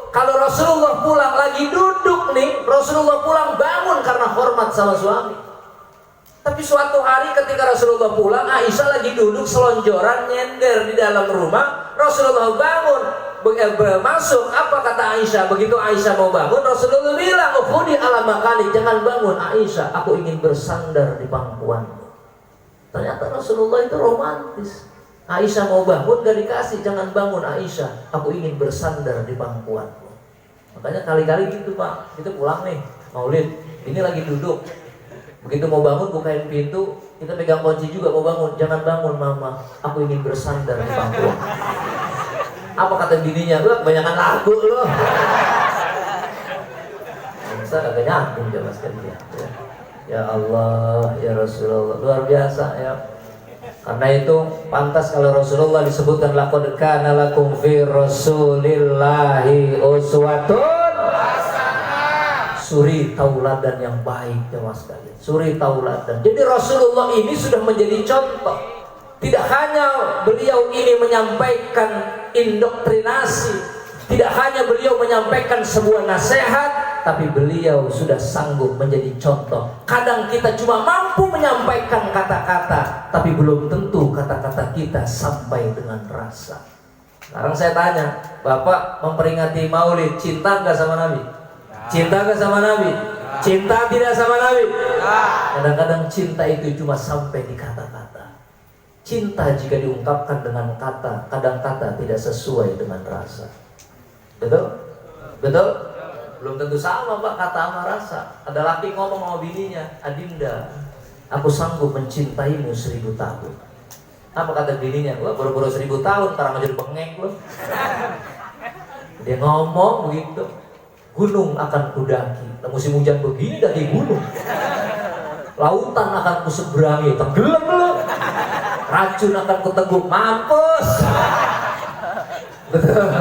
kalau Rasulullah pulang lagi duduk nih, Rasulullah pulang bangun karena hormat sama suami. Tapi suatu hari ketika Rasulullah pulang, Aisyah lagi duduk selonjoran nyender di dalam rumah. Rasulullah bangun, masuk. Apa kata Aisyah? Begitu Aisyah mau bangun, Rasulullah bilang, "Ukhudi ala makani, jangan bangun Aisyah, aku ingin bersandar di pangkuanmu." Ternyata Rasulullah itu romantis. Aisyah mau bangun gak dikasih, jangan bangun Aisyah, aku ingin bersandar di pangkuanmu. Makanya kali-kali gitu Pak, kita pulang nih maulid, ini lagi duduk. Begitu mau bangun, bukain pintu, kita pegang kunci juga mau bangun. Jangan bangun mama, aku ingin bersandar di pangkuan. Apa kata bininya? Lu kebanyakan lagu lu. Bisa agak nyambung ya mas sekalian. Ya Allah, ya Rasulullah, luar biasa ya. Karena itu pantas kalau Rasulullah disebutkan laqad kana lakum fi Rasulillahi uswatun. Suri tauladan yang baik jemaah sekalian. Suri tauladan. Jadi Rasulullah ini sudah menjadi contoh. Tidak hanya beliau ini menyampaikan indoktrinasi, tidak hanya beliau menyampaikan sebuah nasihat, tapi beliau sudah sanggup menjadi contoh. Kadang kita cuma mampu menyampaikan kata-kata, tapi belum tentu kata-kata kita sampai dengan rasa. Sekarang saya tanya, Bapak memperingati Maulid, cinta nggak sama Nabi? Cinta gak sama Nabi? Cinta tidak sama Nabi? Kadang-kadang cinta itu cuma sampai di kata-kata. Cinta jika diungkapkan dengan kata, kadang kata tidak sesuai dengan rasa. Betul? Betul? Belum tentu sama Pak kata sama rasa. Ada laki ngomong sama bininya, Adinda, aku sanggup mencintaimu 1000 tahun. Apa kata bininya? Wah baru-baru 1000 tahun, sekarang aja bengek loh. Dia ngomong begitu. Gunung akan kudaki, musim hujan begini daki gunung. Lautan akan kuseberangi, tenggelam lu. Racun akan kuteguk, mampus. Betul.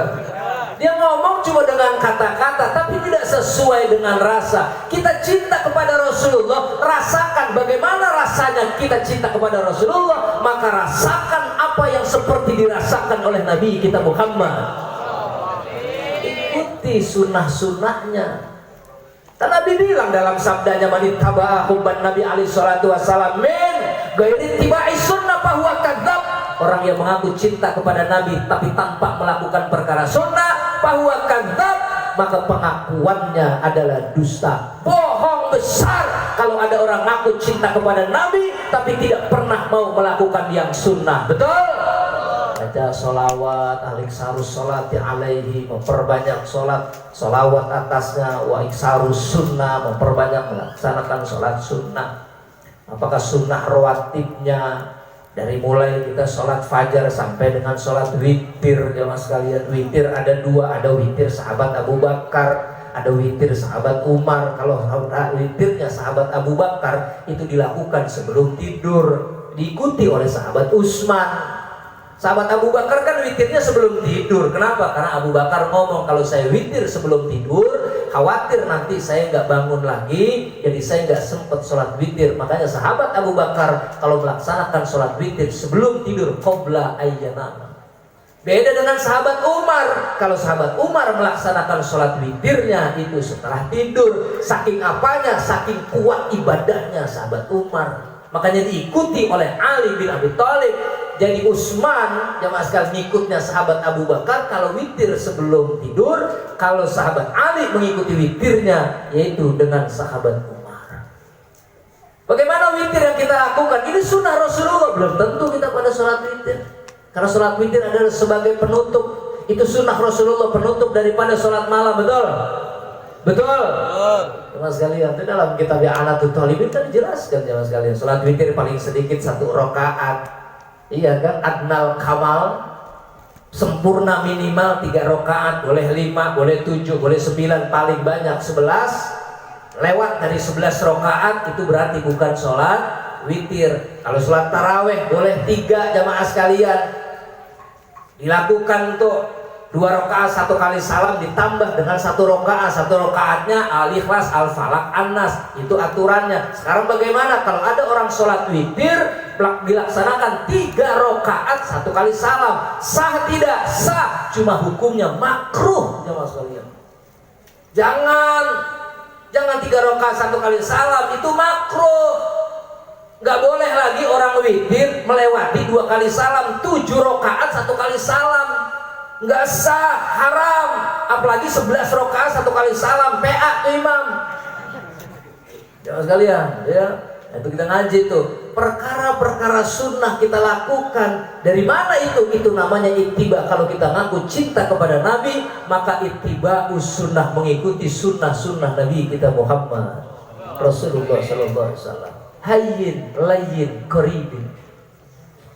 Dia ngomong cuma dengan kata-kata, tapi tidak sesuai dengan rasa. Kita cinta kepada Rasulullah, rasakan bagaimana rasanya kita cinta kepada Rasulullah, maka rasakan apa yang seperti dirasakan oleh Nabi kita Muhammad. Sunnah-sunnahnya. Karena Nabi bilang dalam sabdanya, man ittaba'a hubban Nabi alaihi salatu wasallam min ghairi ittiba'i sunnah fahuwa kadzdzab. Orang yang mengaku cinta kepada Nabi tapi tanpa melakukan perkara sunnah, fahuwa kadzdzab, maka pengakuannya adalah dusta. Bohong besar kalau ada orang mengaku cinta kepada Nabi tapi tidak pernah mau melakukan yang sunnah. Betul? Baca sholawat, aliksarus sholati alaihi, memperbanyak sholat, sholawat atasnya, wa iksarus sunnah, memperbanyak melaksanakan sholat sunnah. Apakah sunnah rawatibnya dari mulai kita sholat fajar sampai dengan sholat witir, jemaah sekalian. Witir ada 2, ada witir sahabat Abu Bakar, ada witir sahabat Umar. Kalau witirnya sahabat Abu Bakar itu dilakukan sebelum tidur, diikuti oleh sahabat Utsman. Sahabat Abu Bakar kan witirnya sebelum tidur. Kenapa? Karena Abu Bakar ngomong, kalau saya witir sebelum tidur, khawatir nanti saya nggak bangun lagi, jadi saya nggak sempat sholat witir. Makanya sahabat Abu Bakar kalau melaksanakan sholat witir sebelum tidur, qabla ayyanama. Beda dengan sahabat Umar. Kalau sahabat Umar melaksanakan sholat witirnya itu setelah tidur. Saking apanya? Saking kuat ibadahnya sahabat Umar. Makanya diikuti oleh Ali bin Abi Thalib. Jadi Utsman jamaah sekalian ngikutnya sahabat Abu Bakar kalau witir sebelum tidur. Kalau sahabat Ali mengikuti witirnya yaitu dengan sahabat Umar. Bagaimana witir yang kita lakukan? Ini sunnah Rasulullah. Belum tentu kita pada sholat witir. Karena sholat witir adalah sebagai penutup. Itu sunnah Rasulullah, penutup daripada sholat malam. Betul? Betul? Jemaah sekalian, itu dalam kitab I'anatul Talibin kan dijelaskan jemaah sekalian. Sholat witir paling sedikit 1 rakaat. Iya kan, adnal kamal, sempurna minimal 3 rakaat, boleh 5, boleh 7, boleh 9, paling banyak 11. Lewat dari 11 rakaat itu berarti bukan sholat witir. Kalau sholat taraweh boleh 3 jamaah sekalian. Dilakukan tuh 2 rakaat 1 kali salam ditambah dengan 1 rakaat. 1 rakaatnya Al-Ikhlas, Al-Falaq, An-Nas. Itu aturannya. Sekarang bagaimana kalau ada orang sholat witir dilaksanakan 3 rakaat 1 kali salam? Sah tidak? Sah. Cuma hukumnya makruh jemaah sekalian. Jangan 3 rakaat 1 kali salam, itu makruh. Nggak boleh lagi orang witir melewati 2 kali salam. 7 rakaat 1 kali salam nggak sah, haram. Apalagi 11 rakaat 1 kali salam, PA tuh imam. Jangan sekalian, ya. Itu kita ngaji tuh. Perkara-perkara sunnah kita lakukan. Dari mana itu? Itu namanya ittiba. Kalau kita ngaku cinta kepada Nabi, maka ittiba sunnah, mengikuti sunnah-sunnah Nabi kita Muhammad Rasulullah sallallahu alaihi wasallam. Hayyin, layyin, qaribin.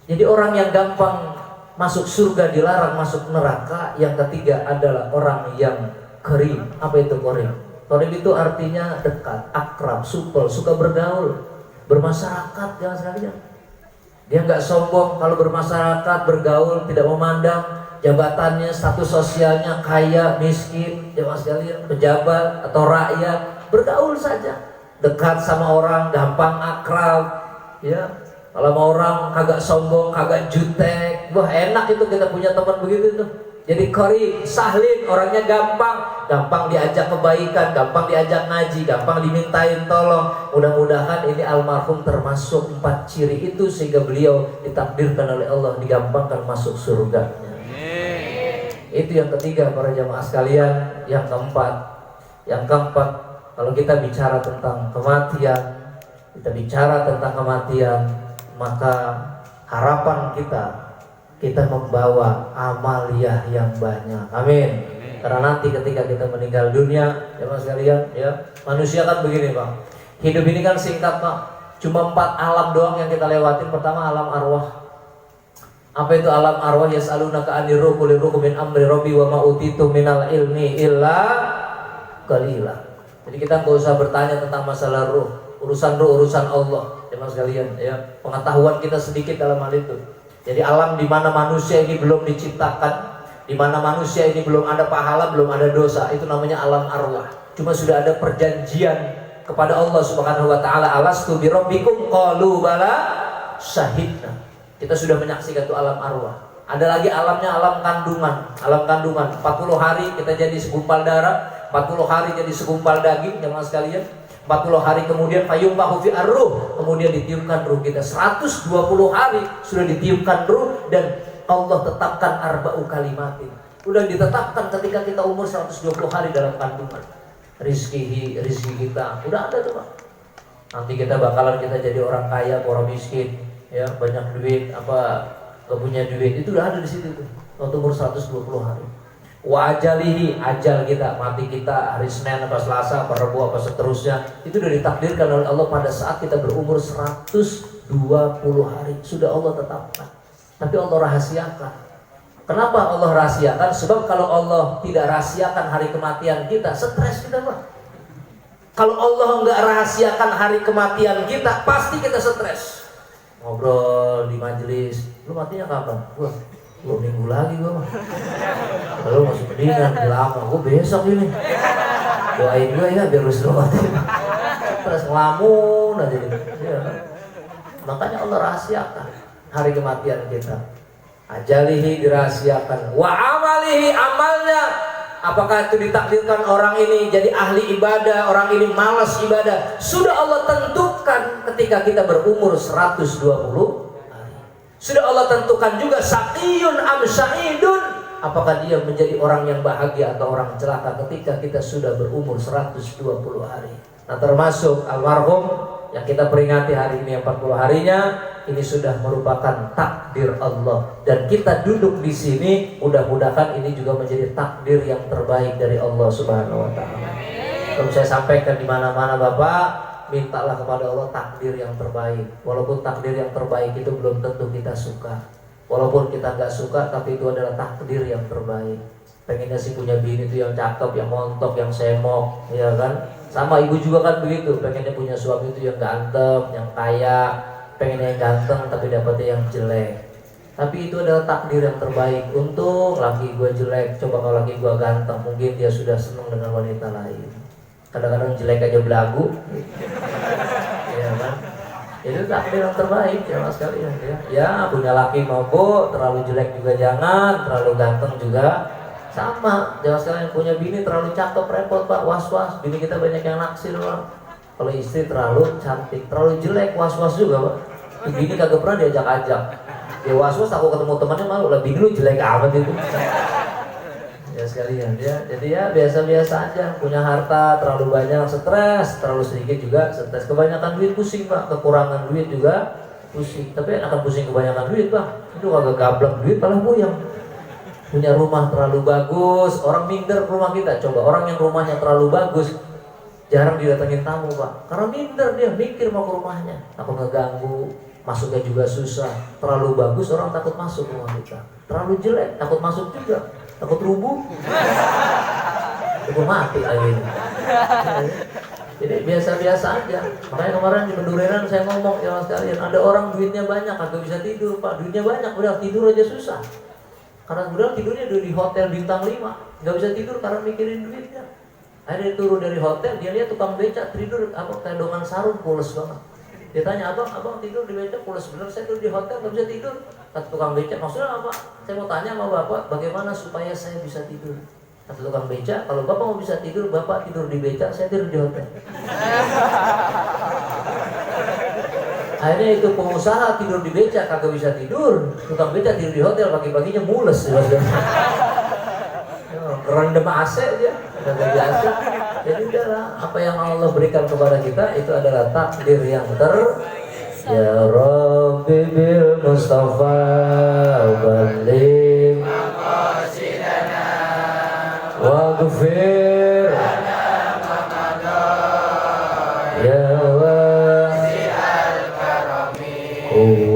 Jadi orang yang gampang masuk surga dilarang masuk neraka. Yang ketiga adalah orang yang qarib. Apa itu qarib? Qarib itu artinya dekat, akrab, supel, suka bergaul, bermasyarakat. Jangan sekalian. Dia nggak sombong kalau bermasyarakat, bergaul, tidak memandang jabatannya, status sosialnya, kaya, miskin, jangan sekalian, pejabat atau rakyat, bergaul saja. Dekat sama orang, gampang akrab, ya. Kalau mau orang kagak sombong, kagak jutek, wah enak itu kita punya teman begitu tuh. Jadi qarib, sahlin, orangnya gampang diajak kebaikan, gampang diajak ngaji, gampang dimintain tolong. Mudah-mudahan ini almarhum termasuk 4 ciri itu sehingga beliau ditakdirkan oleh Allah digampangkan masuk surga. Itu yang ketiga para jamaah sekalian. Yang keempat, kalau kita bicara tentang kematian, maka harapan kita membawa amaliyah yang banyak. Amin. Karena nanti ketika kita meninggal dunia, jemaah sekalian, ya, manusia kan begini, Pak. Hidup ini kan singkat, Pak. Cuma 4 alam doang yang kita lewatin. Pertama alam arwah. Apa itu alam arwah? Yas'alunaka 'anir ruh qul ruh min amri rabbi wa ma utitu minal ilmi illa qalila. Jadi kita enggak usah bertanya tentang masalah ruh, urusan Allah, jemaah sekalian, ya. Pengetahuan kita sedikit dalam hal itu. Jadi alam di mana manusia ini belum diciptakan, di mana manusia ini belum ada pahala, belum ada dosa, itu namanya alam arwah. Cuma sudah ada perjanjian kepada Allah Subhanahu wa taala, alastu bi rabbikum qalu bala syahidna. Kita sudah menyaksikan itu alam arwah. Ada lagi alamnya alam kandungan. 40 hari kita jadi segumpal darah, 40 hari jadi segumpal daging, jemaah sekalian. 40 hari kemudian fayumbahu fi ar-ruh, kemudian ditiupkan ruh kita. 120 hari sudah ditiupkan ruh dan Allah tetapkan arba'u kalimatin. Sudah ditetapkan ketika kita umur 120 hari dalam kandungan. Rizki kita udah ada tuh, Pak. Nanti kita jadi orang kaya, orang miskin, ya, banyak duit, gak punya duit, itu udah ada di situ tuh. Waktu umur 120 hari. Wa ajalihi, ajal kita, mati kita hari Senin apa Selasa apa Rabu apa seterusnya, itu sudah ditakdirkan oleh Allah pada saat kita berumur 120 hari. Sudah Allah tetapkan. Tapi Allah rahasiakan. Kenapa Allah rahasiakan? Sebab kalau Allah tidak rahasiakan hari kematian kita, stres kita, Pak. Kalau Allah nggak rahasiakan hari kematian kita, pasti kita stres. Ngobrol di majelis, lu matinya kapan? Wah, 2 minggu lagi gue mah. Lalu masuk mendingan, lama gue besok ini. Doain gue ya biar lu selamat. Terus ngelamun aja gitu. Ya. Makanya Allah rahasiakan hari kematian kita. Ajalihi dirahasiakan, wa amalihi amalnya. Apakah itu ditakdirkan orang ini jadi ahli ibadah, orang ini malas ibadah? Sudah Allah tentukan ketika kita berumur 120 hari. Sudah Allah tentukan juga saqiyun am sa'idun. Apakah dia menjadi orang yang bahagia atau orang celaka ketika kita sudah berumur 120 hari. Nah, termasuk almarhum yang kita peringati hari ini 40 harinya, ini sudah merupakan takdir Allah. Dan kita duduk di sini, mudah-mudahan ini juga menjadi takdir yang terbaik dari Allah Subhanahu wa taala. Kalau saya sampaikan di mana-mana Bapak, mintalah kepada Allah takdir yang terbaik. Walaupun takdir yang terbaik itu belum tentu kita suka. Walaupun kita nggak suka, tapi itu adalah takdir yang terbaik. Pengennya sih punya bini itu yang cakep, yang montok, yang semok, ya kan? Sama ibu juga kan begitu, pengennya punya suami itu yang ganteng, yang kaya, pengennya yang ganteng tapi dapatnya yang jelek. Tapi itu adalah takdir yang terbaik. Untung laki gue jelek, coba kalau laki gue ganteng, mungkin dia sudah senang dengan wanita lain. Kadang-kadang jelek aja belagu, ya kan? Itu takdir yang terbaik ya mas sekalian ya. Ya punya laki mau bu, terlalu jelek juga jangan, terlalu ganteng juga sama. Jangan sekalian punya bini terlalu cakep repot pak, was-was. Bini kita banyak yang naksir pak. Kalau istri terlalu cantik, terlalu jelek was-was juga pak. Bini kagak pernah diajak-ajak. Ya was-was aku ketemu temannya malu lah, bini lu jelek amat itu. Ya sekalian ya. Jadi ya biasa-biasa aja. Punya harta terlalu banyak stres, terlalu sedikit juga stres. Kebanyakan duit pusing pak, kekurangan duit juga pusing. Tapi akan pusing kebanyakan duit pak. Itu kagak gablek duit malah puyeng. Punya rumah terlalu bagus, orang minder ke rumah kita. Coba orang yang rumahnya terlalu bagus, jarang didatengin tamu pak. Karena minder dia, mikir mau ke rumahnya, takut ngeganggu, masuknya juga susah. Terlalu bagus orang takut masuk rumah kita. Terlalu jelek takut masuk juga, takut rubuh. Itu mati akhirnya. Jadi biasa-biasa aja. Makanya kemarin di Pendurenan saya ngomong ya mas kalian, ada orang duitnya banyak kagak bisa tidur pak. Duitnya banyak udah tidur aja susah. Karena udah tidurnya di hotel bintang 5, nggak bisa tidur karena mikirin duitnya. Akhirnya dia turun dari hotel, dia lihat tukang beca tidur apa tendongan sarung pules banget. Dia tanya abang tidur di beca pules bener, saya tidur di hotel nggak bisa tidur. Kata tukang beca, maksudnya apa? Saya mau tanya sama bapak, bagaimana supaya saya bisa tidur? Kata tukang beca, kalau bapak mau bisa tidur, bapak tidur di beca, saya tidur di hotel. Akhirnya itu pengusaha tidur di beca kagak bisa tidur, tukang beca tidur di hotel, pagi-paginya mules ya. Rendem AC aja, kagak biasa. Jadi udahlah, apa yang Allah berikan kepada kita itu adalah takdir yang Ya Rabbi bil Mustafa balligh maqasidana waghfir ya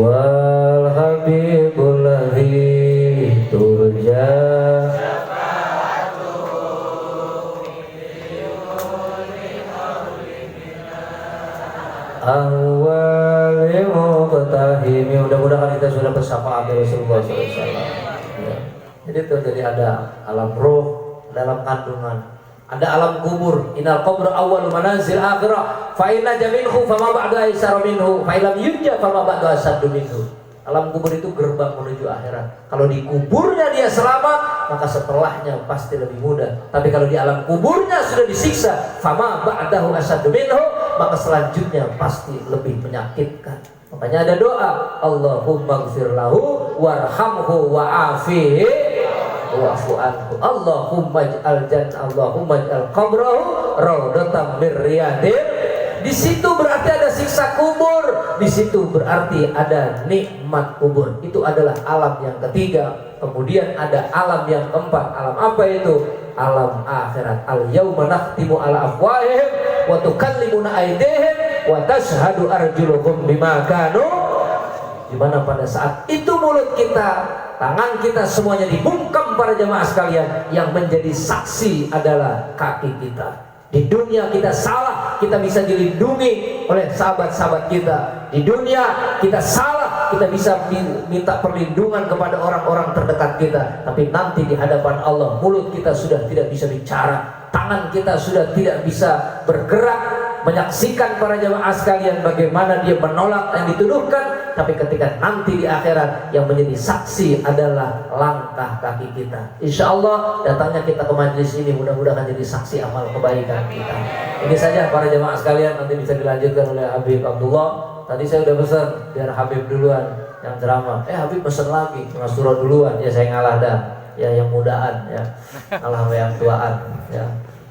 wal habibul ladzi turja awwali muqtahimi. Mudah-mudahan kita sudah bersyafaat Rasulullah SAW ya. Jadi itu jadi ada alam roh, dalam kandungan ada alam kubur. Innal qabra awwalu manazil akhirah fa inna jaminhu fama ba'da aisar minhu fa illam yunja fama ba'da asaddu minhu. Alam kubur itu gerbang menuju akhirat. Kalau di kuburnya dia selamat, maka setelahnya pasti lebih mudah. Tapi kalau di alam kuburnya sudah disiksa, fama ba'dahu asaddu minhu, maka selanjutnya pasti lebih menyakitkan. Makanya ada doa, Allahumma ighfir lahu warhamhu wa'afihi wa'fu anhu. Allahumma ij'al jannah, Allahumma ij'al qabrahu raudatan min riyadil. Di situ berarti ada siksa kubur, di situ berarti ada nikmat kubur. Itu adalah alam yang ketiga. Kemudian ada alam yang keempat. Alam apa itu? Alam akhirat. Al yauma nakhtimu ala afwahihim wa tukallimuna aydihim wa tashhadu arjuluhum bima kanu. Di mana pada saat itu mulut kita, tangan kita semuanya dibungkam para jemaah sekalian, yang menjadi saksi adalah kaki kita. Di dunia kita salah, kita bisa dilindungi oleh sahabat-sahabat kita. Di dunia kita salah, kita bisa minta perlindungan kepada orang-orang terdekat kita, tapi nanti di hadapan Allah mulut kita sudah tidak bisa bicara, tangan kita sudah tidak bisa bergerak, menyaksikan para jamaah sekalian bagaimana dia menolak yang dituduhkan. Tapi ketika nanti di akhirat yang menjadi saksi adalah langkah kaki kita. Insya Allah datangnya kita ke majelis ini mudah-mudahan jadi saksi amal kebaikan kita. Ini saja para jamaah sekalian, nanti bisa dilanjutkan oleh Habib Abdullah. Tadi saya udah pesan biar Habib duluan yang ceramah. Habib pesan lagi Mas Surah duluan. Ya saya ngalah dah. Ya yang mudaan ya. Ngalah yang tuaan ya.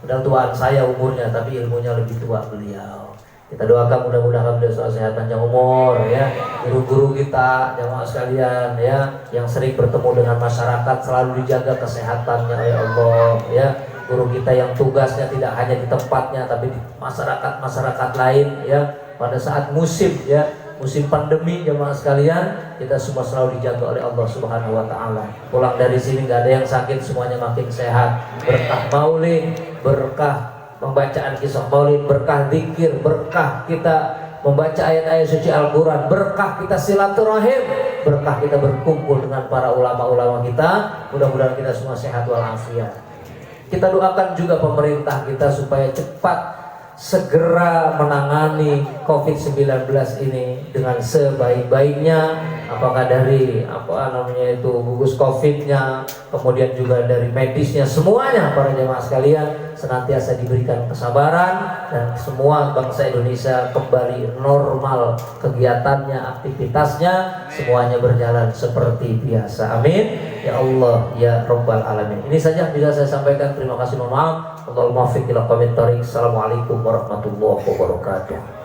Udah tuaan saya umurnya, tapi ilmunya lebih tua beliau. Kita doakan mudah-mudahan beliau selalu sehat panjang umur ya. Guru-guru kita, jamaah sekalian ya, yang sering bertemu dengan masyarakat selalu dijaga kesehatannya ya Allah ya. Guru kita yang tugasnya tidak hanya di tempatnya tapi di masyarakat lain ya. Pada saat musim ya, musim pandemi jemaah sekalian, kita semua selalu dijaga oleh Allah Subhanahu wa taala. Pulang dari sini nggak ada yang sakit, semuanya makin sehat. Berkah maulid, berkah pembacaan kisah maulid, berkah zikir, berkah kita membaca ayat-ayat suci Al-Qur'an, berkah kita silaturahim, berkah kita berkumpul dengan para ulama-ulama kita. Mudah-mudahan kita semua sehat walafiat. Kita doakan juga pemerintah kita supaya cepat segera menangani COVID-19 ini dengan sebaik-baiknya, apakah dari gugus COVID-nya, kemudian juga dari medisnya, semuanya para jemaah sekalian senantiasa diberikan kesabaran dan semua bangsa Indonesia kembali normal kegiatannya, aktivitasnya, semuanya berjalan seperti biasa. Amin ya Allah ya Rabbal Alamin. Ini saja bisa saya sampaikan. Terima kasih, mohon maaf. Assalamualaikum warahmatullahi wabarakatuh.